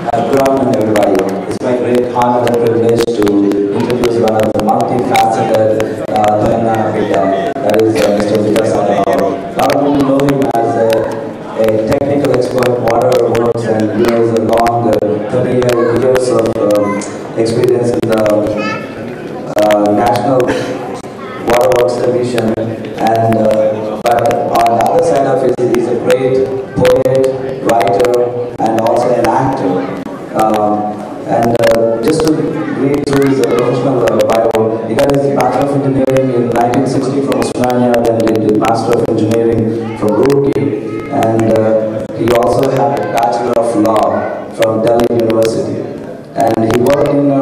Good afternoon, everybody. It's my great honor and privilege to introduce one of the multifaceted Telangana Bidda, that is Mr. Vikas Adhao. A lot of people know him as a technical expert, water works, and he has a long 30 years of experience in the National Water Works Division. And but on the other side of it, he's a great poet, writer, and also an actor. Just to read through his professional bio, he got his Bachelor of Engineering in 1960 from Australia, then did his Master of Engineering from Roorkee, and he also had a Bachelor of Law from Delhi University. And he worked in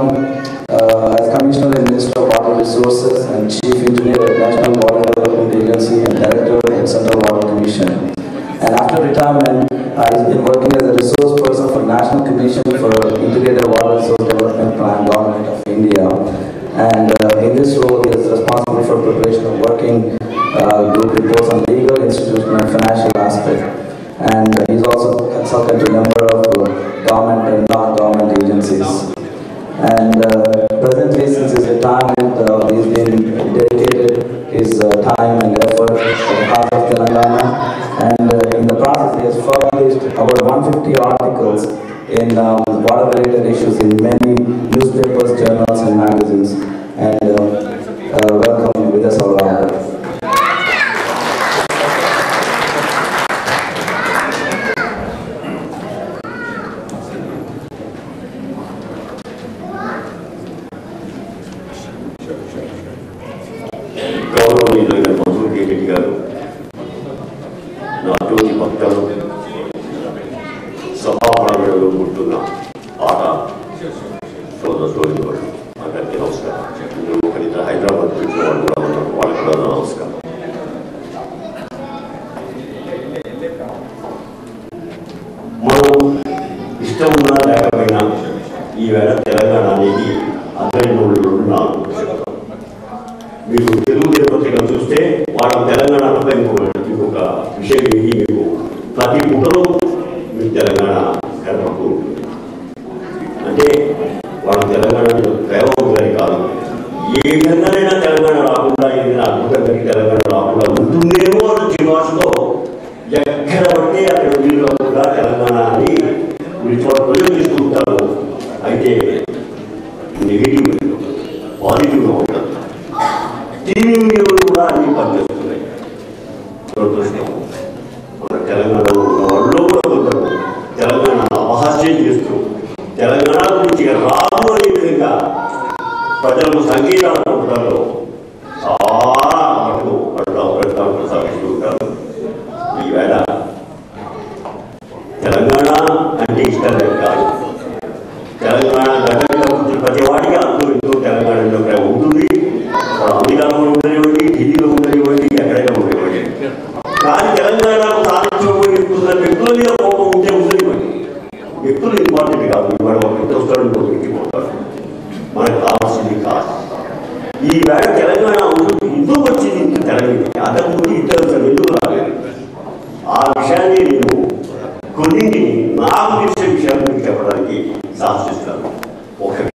as Commissioner in Ministry of Water Resources and Chief Engineer at National Water Development Agency and Director at Central Water Commission. And after retirement, he's been working as a resource person for National Commission for Integrated Water Resource Development Plan, Government of India. And in this role, he is responsible for preparation of working group reports on legal, institutional, and financial aspects. And he's also a consultant to a number of government and non-government agencies. And presently, since his retirement, he's been dedicated his time and effort for the cause of Telangana. And in the process, he has published about 150 articles in water-related issues in many newspapers, journals, and magazines. And welcome with us all around. కొన్ని నాకు తెలిసే విషయాలు మీకు చెప్పడానికి సాహసిస్తాను.